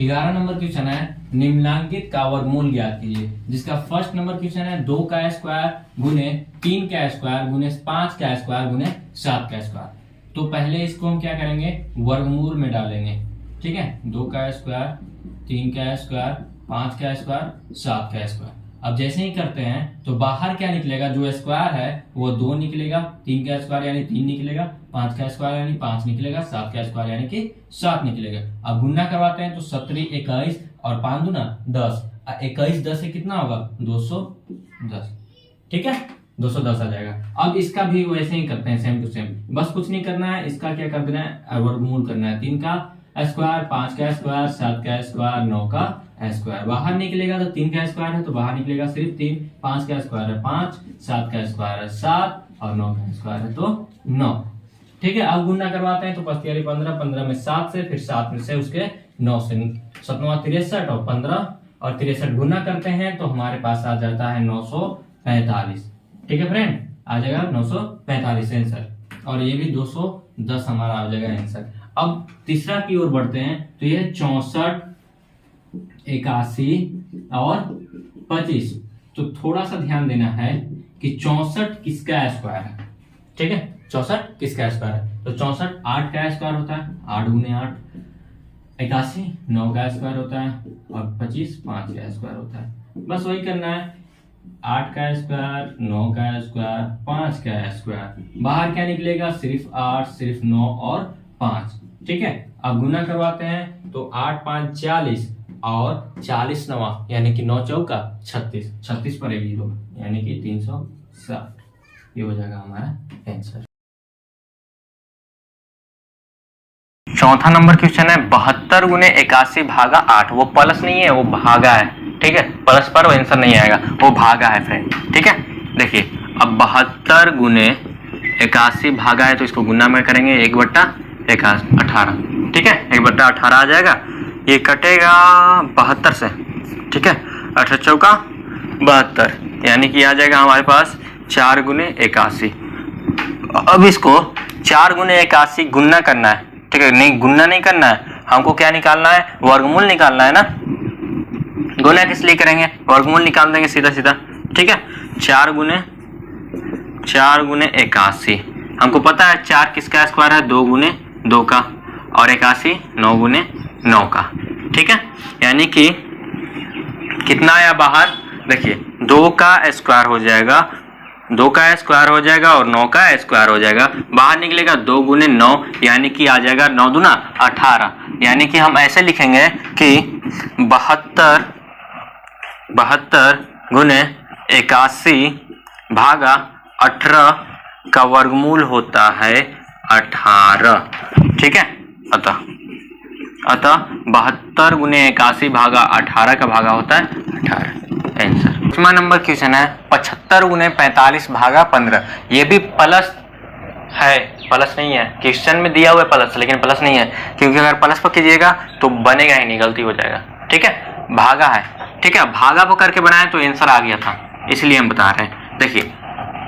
11 number question है निम्नलिखित का वर्गमूल ज्ञात कीजिए। जिसका फर्स्ट नंबर क्वेश्चन है 2 का स्क्वायर गुने 3 का स्क्वायर गुने 5 का स्क्वायर गुने 7 का स्क्वायर। तो पहले इसको हम क्या करेंगे, वर्गमूल में डालेंगे। ठीक है, 2 का स्क्वायर, 3 का स्क्वायर, 5 का स्क्वायर, 7 का स्क्वायर। अब जैसे ही करते हैं तो बाहर क्या निकलेगा, जो स्क्वायर है वो 2 निकलेगा, 3 का स्क्वायर यानी 3 निकलेगा, 5 का स्क्वायर यानी 5 निकलेगा, 7 का स्क्वायर यानी कि 7 निकलेगा। अब गुना करवाते हैं तो 17 21 और 5 दूना 10, 21 10 से कितना होगा 210। ठीक है, 210 आ जाएगा। अब इसका भी वैसे ही करते हैं, सेम टू सेम। बस कुछ नहीं करना है, इसका क्या कर देना है, वर्गमूल करना है। 3 का स्क्वायर, 5 का स्क्वायर, 7 का स्क्वायर, 9 का स्क्वायर। बाहर निकलेगा तो 3 का स्क्वायर है तो बाहर निकलेगा सिर्फ 3, 5 का स्क्वायर है 5, 7 का स्क्वायर है 7 और 9 का स्क्वायर है तो 9। ठीक है, अब गुना करवाते हैं तो 5 तियारी 15, 15 में 7 से, फिर 7 में से उसके 9 से, 7 63 और 15 और 63 गुना करते हैं तो हमारे पास आ जाता है 945। ठीक है फ्रेंड, आ जाएगा 945 आंसर, और ये भी 210 हमारा आ जाएगा आंसर। अब तीसरा की ओर बढ़ते हैं तो ये 64 81 और 25। तो थोड़ा सा ध्यान देना है कि 64 किसका स्क्वायर है। ठीक है, 64 किसका स्क्वायर है, तो 64 8 का स्क्वायर होता है, 8 गुने 8। 81 9 का स्क्वायर होता है और 25 5 का स्क्वायर होता है। बस वही करना है, 8 का स्क्वायर, 9 का स्क्वायर, 5 का स्क्वायर। बाहर क्या निकलेगा, सिर्फ 8, सिर्फ 9 और 5। ठीक है, अब गुना करवाते हैं तो 8 5 40 और 40 नवा यानी कि 9 चौका 36, 36 पर एक जीरो यानी कि 360। ये हो जाएगा हमारा आंसर। चौथा नंबर क्वेश्चन है 72 गुने 81 भागा 8। वो प्लस नहीं है, वो भागा है। ठीक है, प्लस पर वो आंसर नहीं आएगा, वो भागा है फ्रेंड। ठीक है, देखिए अब 72 गुने 81 भागा है तो इसको गुना में करेंगे 1/18। ठीक है, 1/18 आ जाएगा। ये कटेगा 72 से। ठीक है, 18 चौका 72 यानी कि आ जाएगा हमारे पास 4 गुने 81। अब इसको 4 गुने 81 गुना करना है। ठीक है, नहीं गुना नहीं करना है, हमको क्या निकालना है, वर्गमूल निकालना है ना। गुना किस लिए करेंगे, वर्गमूल निकाल देंगे सीधा सीधा। ठीक है, 4 गुने 81। हमको पता है 4 किसका स्क्वायर है, 2 गुने 2 का, और 81 9 गुने 9 का। ठीक है, यानी कि कितना आया बाहर, देखिए 2 का स्क्वायर हो जाएगा, 2 का स्क्वायर हो जाएगा और 9 का स्क्वायर हो जाएगा। बाहर निकलेगा 2 गुने 9 यानी कि आ जाएगा 9 दूना 18। यानी कि हम ऐसे लिखेंगे कि 72 गुने 81 भागा 18 का वर्गमूल होता है 18। ठीक है, अतः 72 गुने 81 भागा 18 का भागा होता है 18 आंसर। पांचवा नंबर क्वेश्चन है 75 गुने 45 भागा 15। ये भी प्लस है, प्लस नहीं है, क्वेश्चन में दिया हुआ है प्लस, लेकिन प्लस नहीं है क्योंकि अगर प्लस पर कीजिएगा तो बनेगा ही नहीं, गलती हो जाएगा। ठीक है, भागा है। ठीक है, भागा पर करके बनाए तो आंसर आ गया था, इसलिए हम बता रहे हैं। देखिए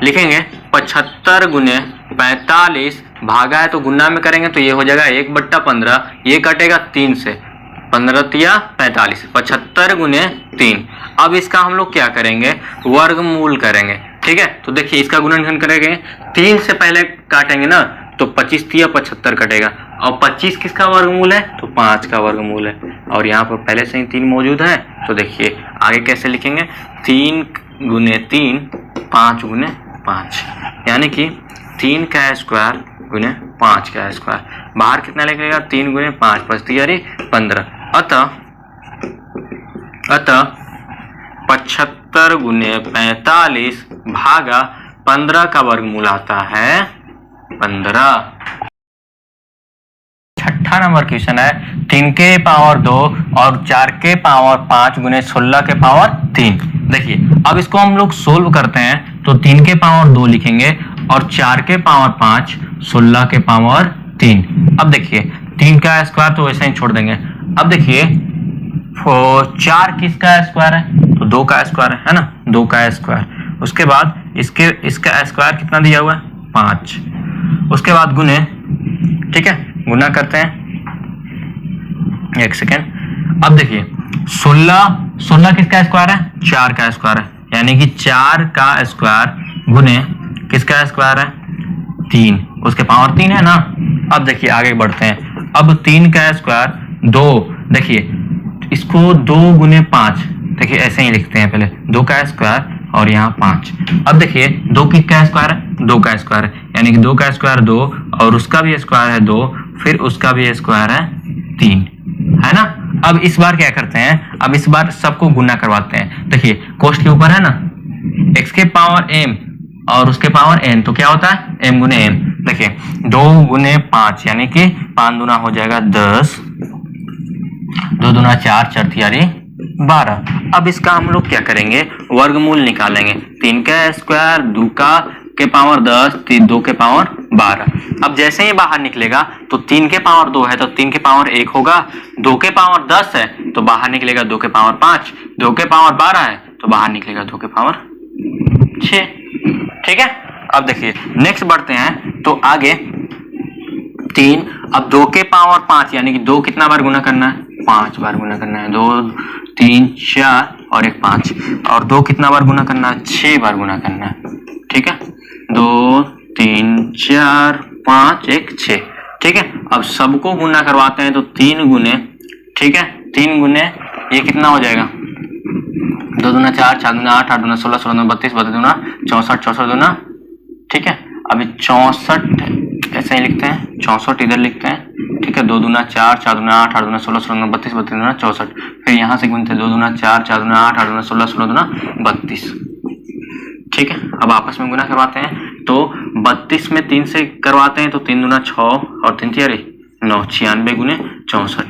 लिखेंगे 75 गुने 45 भागा है तो गुना में करेंगे तो ये हो जाएगा 1/15। ये कटेगा 3 से, 15 तिया 45, 75 गुने 3। अब इसका हम लोग क्या करेंगे, वर्गमूल करेंगे। ठीक है, तो देखिए इसका गुणनखंड करेंगे, 3 से पहले काटेंगे ना तो 25 तिया 75 कटेगा, और 25 किसका वर्गमूल है, तो 5 का वर्गमूल है, और यहाँ पर पहले से ही 3 मौजूद है। तो देखिए आगे कैसे लिखेंगे, 3 गुने 3 5 गुने 5 यानी कि 3 का स्क्वायर गुने 5 का स्क्वायर। बाहर कितना निकलेगा, 3 गुने 5 5 तियारी 15। अतः 75 गुने 45 भागा 15 का वर्गमूल आता है 15। छठा नंबर क्वेश्चन है 3 के पावर 2 और 4 के पावर 5 गुने 16 के पावर 3। देखिए अब इसको हम लोग सोल्व करते हैं तो 3 के पावर 2 लिखेंगे और 4 के पावर 5 16 के पावर 3। अब देखिए 3 का स्क्वायर तो वैसे ही छोड़ देंगे। अब देखिए 4 किसका स्क्वायर है, तो 2 का स्क्वायर है ना, 2 का स्क्वायर। उसके बाद इसका स्क्वायर कितना दिया हुआ है, 5। उसके बाद गुने, ठीक है गुना करते हैं, एक सेकेंड। अब देखिए 16 किसका स्क्वायर है? 4 का स्क्वायर है, यानी कि 4 का स्क्वायर गुने किसका स्क्वायर है? 3, उसके पावर 3 है ना। अब देखिए आगे बढ़ते हैं। अब 3 का स्क्वायर 2, देखिए इसको 2 गुने 5, देखिए ऐसे ही लिखते हैं, पहले 2 का स्क्वायर और यहाँ 5। अब देखिए 2 किसका स्क्वायर है? 2 का स्क्वायर है, यानी कि 2 का स्क्वायर 2 और उसका भी स्क्वायर है 2, फिर उसका भी स्क्वायर है 3, है ना। अब इस बार क्या करते हैं? अब इस बार सबको गुना करवाते हैं। देखिए कोष्ठ के ऊपर है ना x के पावर m और उसके पावर n, तो क्या होता है? m गुने n। देखिए 2 गुने 5 यानी कि 5 दूना हो जाएगा 10, 2 दूना 4, 4 तियारी 12। अब इसका हम लोग क्या करेंगे? वर्गमूल निकालेंगे। 3 का स्क्वायर 2 का के पावर 10, 2 के पावर 12। अब जैसे ही बाहर निकलेगा तो 3 के पावर 2 है तो 3 के पावर 1 होगा, 2 के पावर 10 है तो बाहर निकलेगा 2 के पावर 5, 2 के पावर 12 है तो बाहर निकलेगा 2 के पावर 6। ठीक है। अब देखिए नेक्स्ट बढ़ते हैं, तो आगे 3, अब 2 के पावर 5 यानी कि 2 कितना बार गुना करना है? 5 बार गुना करना है। 2 3 4 और 1 5, और 2 कितना बार गुना करना है? 6 बार गुना करना है। ठीक है, 2 3 4 5 1 6। ठीक है, अब सबको गुना करवाते हैं तो 3 गुने, ठीक है 3 गुने ये कितना हो जाएगा? 2 दूना 4, 4 दूना 8, 8 दूना 16, 16 दूना 32, 32 दूना 64, 64 दूना, ठीक है अभी 64 ऐसे ही लिखते हैं, 64 इधर लिखते हैं। ठीक है, 2 दूना 4, 4 दूना 8, 8 दूना 16, 16 दूना 32, 32 दूना 64। फिर यहाँ से गुनते 2 दूना 4, 4 दूना 8, 8 दूना 16, 16 दूना 32। ठीक है, अब आपस में गुना करवाते हैं तो 32 में 3 से करवाते हैं तो 3 दूना 6 और 3 तियारी 9, 96 गुने 64।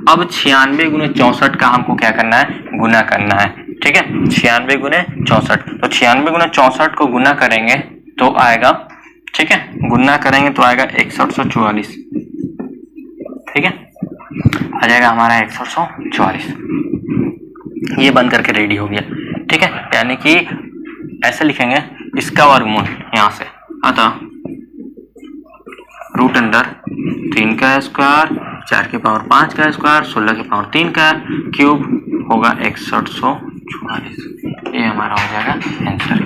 अब 96 गुने 64 का हमको क्या करना है? गुना करना है। ठीक है, 96 गुने 64, तो 96 गुने 64 को गुना करेंगे तो आएगा, ठीक है गुना करेंगे तो आएगा 6144। ठीक है, आ जाएगा हमारा 6144। ये बंद करके रेडी हो गया। ठीक है, यानी कि ऐसे लिखेंगे इसका वर्गमूल यहां से, अतः रूट अंडर 3 का स्क्वायर 4 के पावर 5 का स्क्वायर 16 के पावर 3 का क्यूब होगा 6144। ये हमारा हो जाएगा आंसर।